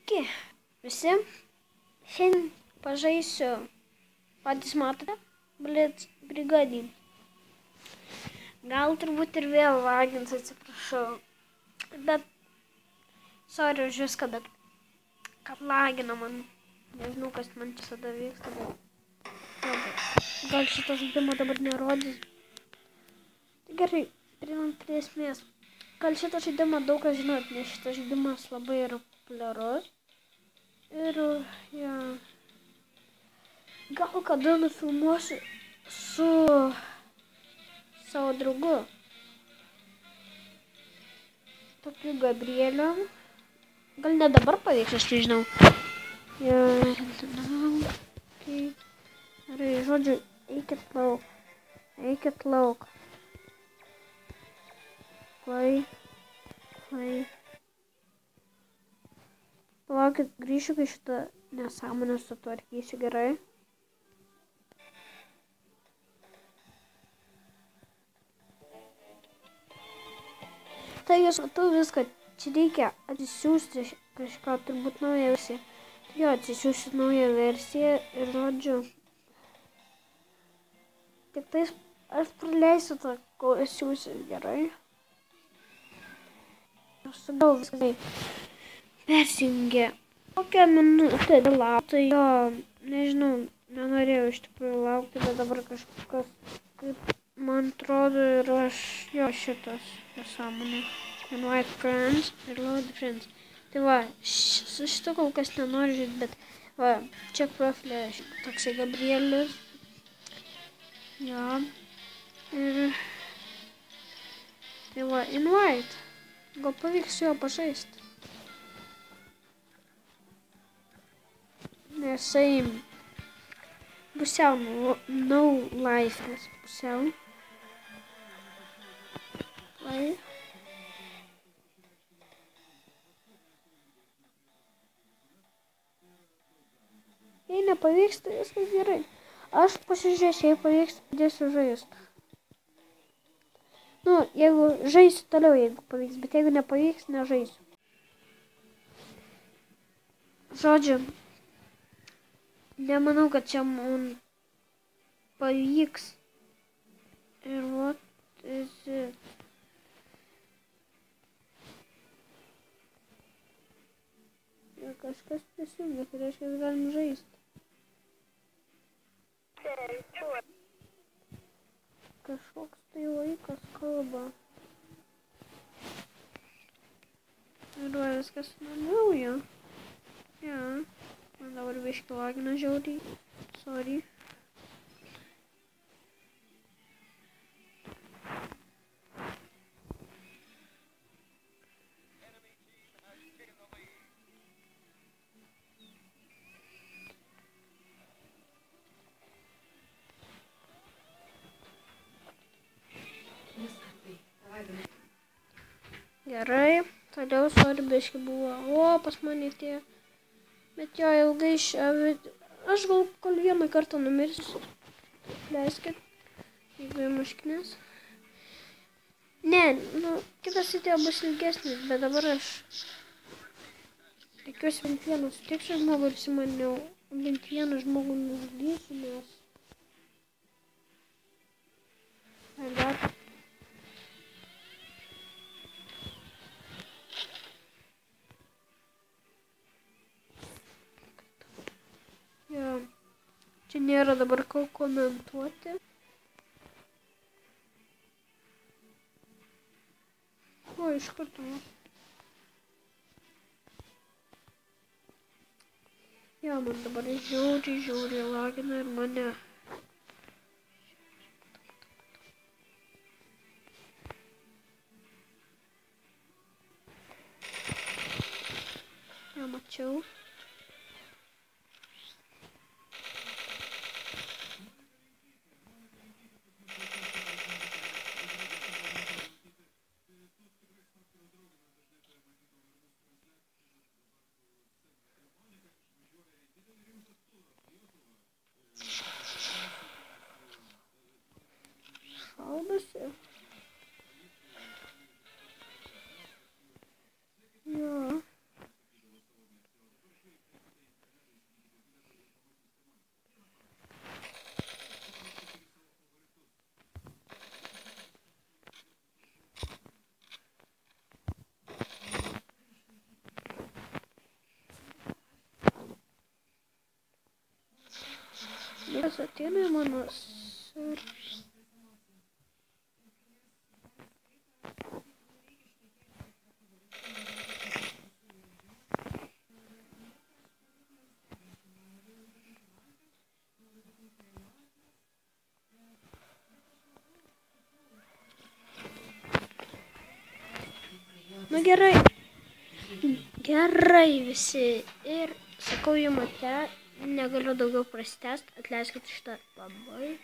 Sveiki visi. Šiandien pažaisiu, patys matote, Blitz Brigadį. Gal turbūt ir vėl lagins, atsiprašau. Bet, sorry už viską, bet kad lagina man. Nežinau, kas man čia tada vyksta, bet... Gal šitą žaidimą dabar nerodys. Tai gerai, prieinant prie esmės. Gal šitą žaidimą daug kas žinot, nes šitas žaidimas labai yra populiarus. Ir, ja... Gal kada nufilmuosiu su savo draugu. Tokiu Gabrieliu. Gal ne dabar pavyks, aš nežinau. Ja, okay. Gerai, žodžiu, eikit lauk. Eikit lauk. Klai. Palaukit, grįšiu, kai šitą nesąmonę sutvarkysiu gerai. Taigi aš matau viską, čia reikia atsisiųsti kažką, turbūt naują versiją. Jo, atsisiųsiu naują versiją ir žodžiu. Tik tais aš praleisiu tą, kol atsiųsiu gerai. Aš sugal viskai persijungė. Kokią minutę laukti, jo, nežinau, nenorėjau iš tikrųjų laukti, bet dabar kažkas, kaip man atrodo, ir aš, jo, šitas nesąmonė. Invite friends ir load friends. Tai va, su šito kol kas nenoriu žiūrėti, bet va, čia profilė toksai Gabrielius. Jo. Ir tai va, invite. Gal pavyks jo pažaisti. Nesai pusiau no life, nes pusiau. Play. Jei nepavyks, tai viskas gerai. Aš pasižiūrėsiu, jei pavyks, pradėsiu žaisti. Nu, jeigu žaisiu toliau, jeigu pavyks, bet jeigu nepavyks, nežaisiu. Žodžiu, nemanau, kad čia man pavyks. Ir what is it? Ir kažkas prisijungia, tai reiškia, kad galim žaisti. Kažkoks tai vaikas kalba. Ir viskas nauja. Ja. Man dabar biškį lagina žiauriai. Sorry. Gerai, toliau sorry biškį buvo. O, pas mane tie. Bet jo ilgai aš gal kol vieną kartą numirsiu. Leiskit, jeigu įmuškinės. Ne, nu, kitas video bus ilgesnis, bet dabar aš tikiuosi bent vieną sutiksiu žmogų ir simaniau. Bent vieną žmogų nužudysiu, nes... Ar čia nėra dabar ką komentuoti. O, iš karto. Jo, man dabar žiauriai lagina ir mane. Jo, mačiau. Šaudasi. Jo. Kažkas ateina į mano serverį. Nu gerai. Gerai visi. Ir sakau jums ate, negaliu daugiau prasitęsti, atleiskit šitą labai.